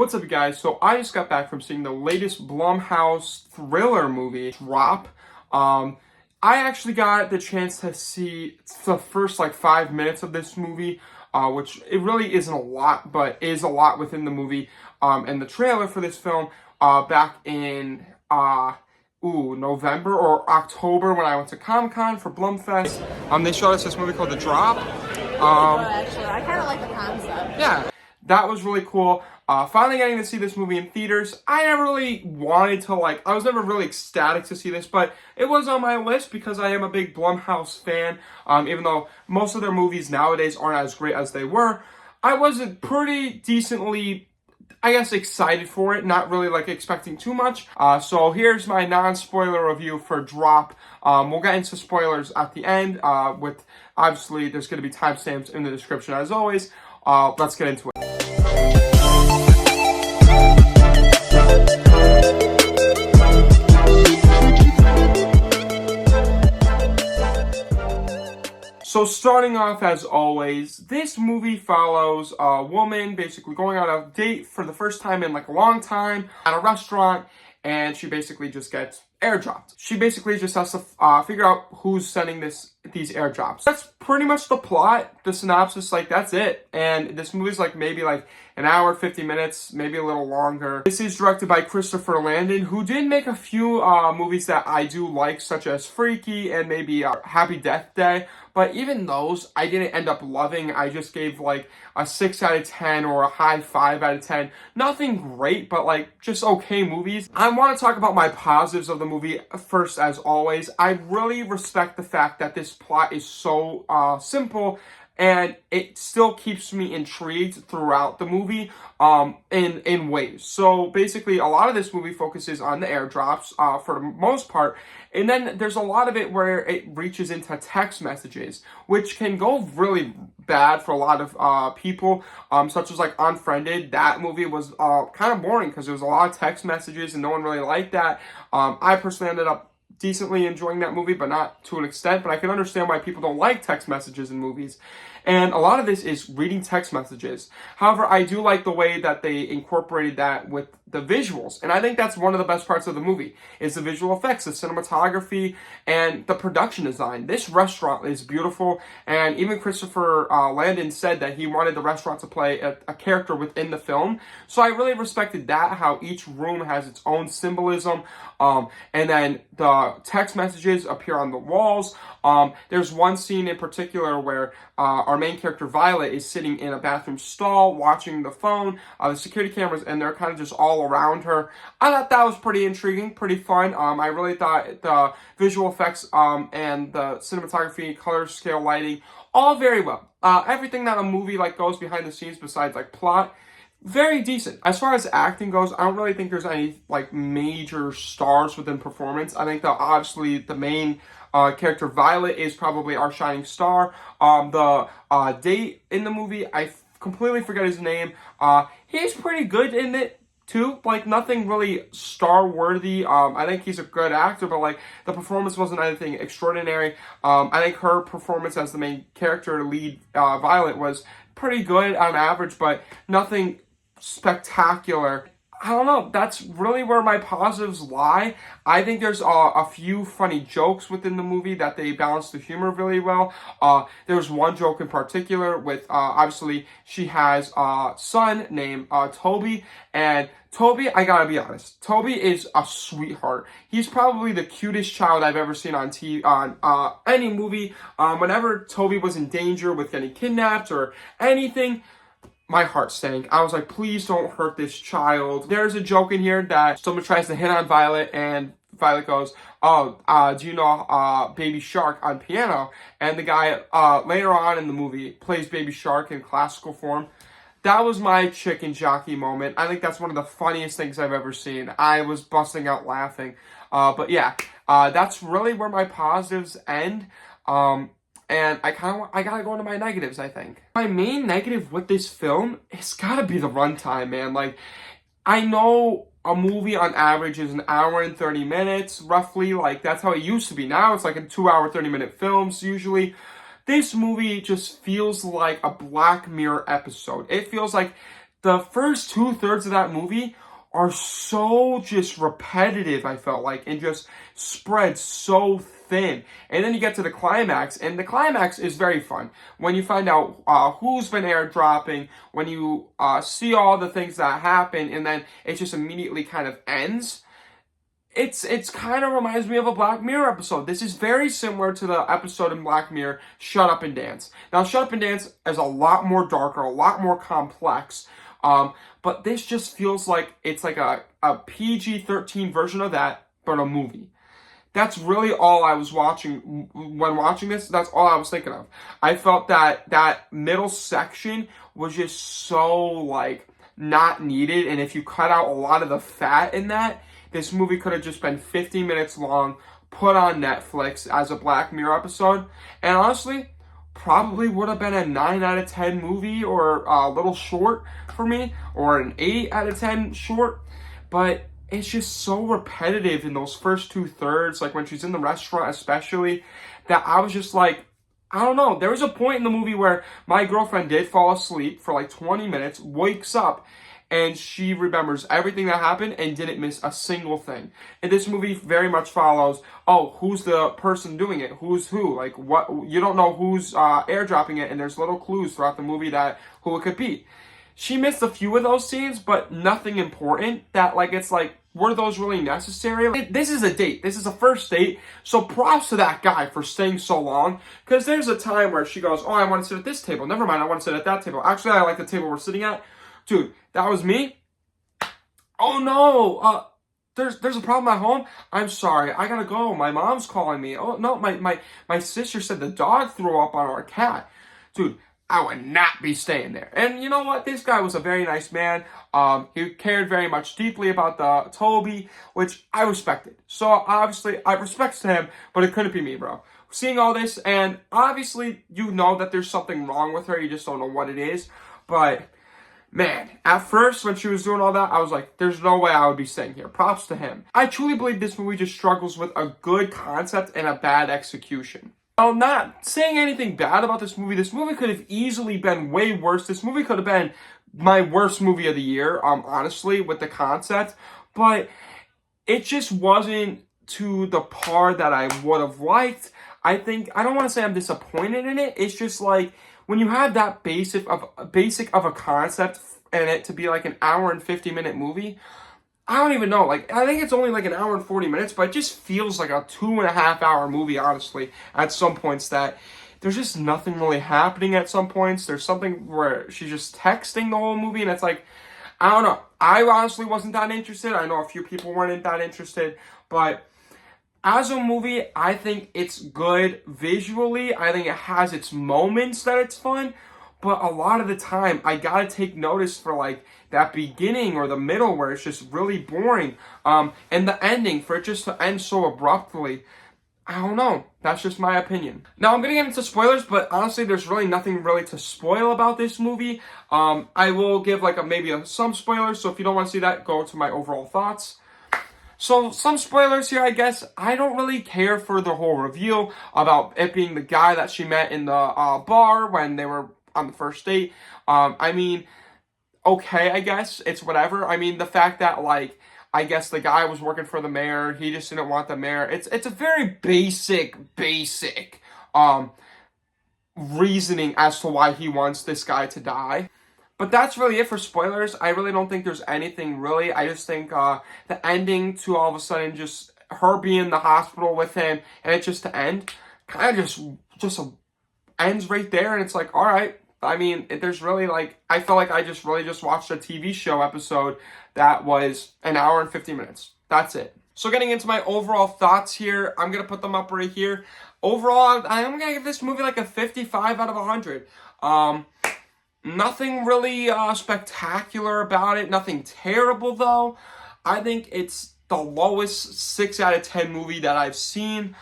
What's up, you guys? So I just got back from seeing the latest Blumhouse thriller movie, Drop. I actually got the chance to see the first 5 minutes of this movie, which it really isn't a lot, but is a lot within the movie. And the trailer for this film back in November or October when I went to Comic-Con for Blumfest. They showed us this movie called The Drop. Actually, I kind of like the concept. Yeah, that was really cool. Finally getting to see this movie in theaters. I never really wanted to, I was never really ecstatic to see this, but it was on my list because I am a big Blumhouse fan. Even though most of their movies nowadays aren't as great as they were, I was pretty decently, I guess, excited for it, not really expecting too much. So here's my non-spoiler review for Drop. We'll get into spoilers at the end, with, obviously, there's going to be timestamps in the description as always. Let's get into it. So starting off, as always, this movie follows a woman basically going on a date for the first time in a long time at a restaurant, and she basically just gets airdropped. She basically just has to figure out who's sending these airdrops. That's pretty much the plot, the synopsis, that's it. And this movie's maybe an hour, 50 minutes, maybe a little longer. This is directed by Christopher Landon, who did make a few movies that I do like, such as Freaky and maybe Happy Death Day. But even those, I didn't end up loving. I just gave a 6 out of 10 or a high 5 out of 10. Nothing great, but just okay movies. I want to talk about my positives of the movie first, as always. I really respect the fact that this plot is so simple, and it still keeps me intrigued throughout the movie in ways. So basically, a lot of this movie focuses on the airdrops for the most part. And then there's a lot of it where it reaches into text messages, which can go really bad for a lot of people, such as Unfriended. That movie was kind of boring because there was a lot of text messages and no one really liked that. I personally ended up decently enjoying that movie, but not to an extent. But I can understand why people don't like text messages in movies. And a lot of this is reading text messages. However, I do like the way that they incorporated that with the visuals. And I think that's one of the best parts of the movie, is the visual effects, the cinematography, and the production design. This restaurant is beautiful. And even Christopher Landon said that he wanted the restaurant to play a character within the film. So I really respected that, how each room has its own symbolism. And then the text messages appear on the walls. There's one scene in particular where our main character Violet is sitting in a bathroom stall watching the phone, the security cameras, and they're kind of just all around her. I thought that was pretty intriguing, pretty fun. I really thought the visual effects and the cinematography, color scale, lighting, all very well. Everything that a movie goes behind the scenes besides plot, very decent. As far as acting goes, I don't really think there's any major stars within performance. I think that obviously the main character Violet is probably our shining star. The date in the movie, I completely forget his name. He's pretty good in it too. Nothing really star worthy. I think he's a good actor, but the performance wasn't anything extraordinary. I think her performance as the main character, lead Violet, was pretty good on average, but nothing spectacular. I don't know. That's really where my positives lie. I think there's a few funny jokes within the movie that they balance the humor really well. There's one joke in particular with, obviously, she has a son named Toby. And Toby, I gotta be honest, Toby is a sweetheart. He's probably the cutest child I've ever seen on TV, on any movie. Whenever Toby was in danger with getting kidnapped or anything, my heart sank. I was like, please don't hurt this child. There's a joke in here that someone tries to hit on Violet, and Violet goes, oh, do you know Baby Shark on piano? And the guy later on in the movie plays Baby Shark in classical form. That was my chicken jockey moment. I think that's one of the funniest things I've ever seen. I was busting out laughing. But yeah, that's really where my positives end. And I gotta go into my negatives, I think. My main negative with this film, it's gotta be the runtime, man. I know a movie on average is an hour and 30 minutes, roughly. That's how it used to be. Now it's a 2 hour, 30-minute films, usually. This movie just feels like a Black Mirror episode. It feels like the first 2/3 of that movie are so just repetitive, I felt like, and just spread so thin. And then you get to the climax, and the climax is very fun. When you find out who's been airdropping, when you see all the things that happen, and then it just immediately kind of ends. It's kind of reminds me of a Black Mirror episode. This is very similar to the episode in Black Mirror, Shut Up and Dance. Now, Shut Up and Dance is a lot more darker, a lot more complex. But this just feels like it's like a PG-13 version of that, but a movie. That's really all I was watching when watching this. That's all I was thinking of. I felt that middle section was just so like not needed, and if you cut out a lot of the fat in that, this movie could have just been 50 minutes long, put on Netflix as a Black Mirror episode, and honestly, probably would have been a 9 out of 10 movie, or a little short for me, or an 8 out of 10 short. But it's just so repetitive in those first 2/3, like when she's in the restaurant especially, that I was just like, I don't know. There was a point in the movie where my girlfriend did fall asleep for like 20 minutes, wakes up, and she remembers everything that happened and didn't miss a single thing. And this movie very much follows, oh, who's the person doing it? Who's who? Like, what? You don't know who's airdropping it, and there's little clues throughout the movie that who it could be. She missed a few of those scenes, but nothing important that, like, it's like, were those really necessary? This is a date. This is a first date. So props to that guy for staying so long. Because there's a time where she goes, oh, I want to sit at this table. Never mind, I want to sit at that table. Actually, I like the table we're sitting at. Dude, that was me. Oh no, there's a problem at home. I'm sorry, I gotta go. My mom's calling me. Oh no, my sister said the dog threw up on our cat. Dude, I would not be staying there. And you know what? This guy was a very nice man. He cared very much deeply about the Toby, which I respected. So obviously, I respect him, but it couldn't be me, bro. Seeing all this, and obviously, you know that there's something wrong with her. You just don't know what it is, but. Man, at first, when she was doing all that, I was like, there's no way I would be staying here. Props to him. I truly believe this movie just struggles with a good concept and a bad execution. I'm not saying anything bad about this movie. This movie could have easily been way worse. This movie could have been my worst movie of the year, honestly, with the concept. But it just wasn't to the par that I would have liked. I don't want to say I'm disappointed in it. It's just like, when you have that basic of a concept and it to be like an hour and 50-minute movie, I don't even know. Like, I think it's only like an hour and 40 minutes, but it just feels like a 2.5-hour movie, honestly, at some points, that there's just nothing really happening at some points. There's something where she's just texting the whole movie, and it's like, I don't know. I honestly wasn't that interested. I know a few people weren't that interested, but as a movie, I think it's good visually. I think it has its moments that it's fun. But a lot of the time, I gotta take notice for like that beginning or the middle where it's just really boring. And the ending, for it just to end so abruptly. I don't know. That's just my opinion. Now, I'm gonna get into spoilers, but honestly, there's really nothing really to spoil about this movie. I will give like some spoilers, so if you don't want to see that, go to my overall thoughts. So, some spoilers here, I guess. I don't really care for the whole reveal about it being the guy that she met in the bar when they were on the first date. I mean, okay, I guess. It's whatever. I mean, the fact that, like, I guess the guy was working for the mayor. He just didn't want the mayor. It's a very basic reasoning as to why he wants this guy to die. But that's really it for spoilers. I really don't think there's anything really. I just think the ending to all of a sudden just her being in the hospital with him and it just to end kind of just ends right there. And it's like, all right. I mean, there's really like, I felt like I just watched a TV show episode that was an hour and 50 minutes. That's it. So getting into my overall thoughts here, I'm going to put them up right here. Overall, I'm going to give this movie like a 55 out of 100. Nothing really spectacular about it. Nothing terrible, though. I think it's the lowest 6 out of 10 movie that I've seen.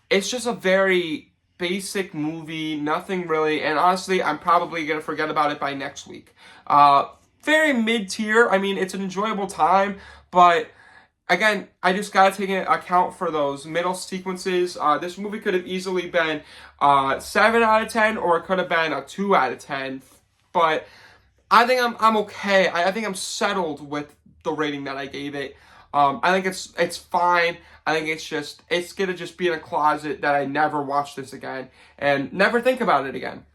It's just a very basic movie. Nothing really. And honestly, I'm probably going to forget about it by next week. Very mid-tier. I mean, it's an enjoyable time. But again, I just got to take into account for those middle sequences. This movie could have easily been 7 out of 10, or it could have been a 2 out of 10. But I think I'm okay. I think I'm settled with the rating that I gave it. I think it's fine. I think it's gonna just be in a closet that I never watch this again and never think about it again.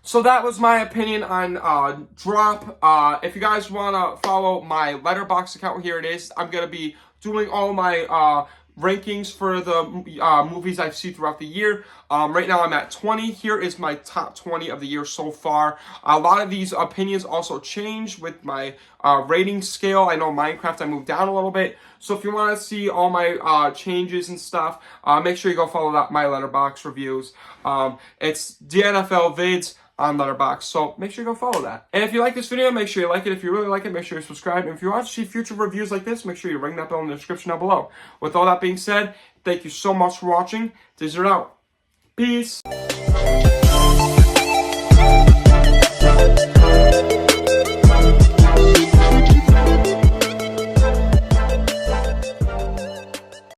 So that was my opinion on Drop. If you guys want to follow my Letterboxd account, here it is. I'm going to be doing all my rankings for the movies I've seen throughout the year. Right now I'm at 20. Here is my top 20 of the year so far. A lot of these opinions also change with my rating scale. I know Minecraft I moved down a little bit. So if you want to see all my changes and stuff, make sure you go follow my Letterboxd reviews. It's DNFL Vids on Letterboxd, so make sure you go follow that. And if you like this video, make sure you like it. If you really like it, make sure you subscribe. And if you want to see future reviews like this, make sure you ring that bell in the description down below. With all that being said, thank you so much for watching. Dessert out. Peace.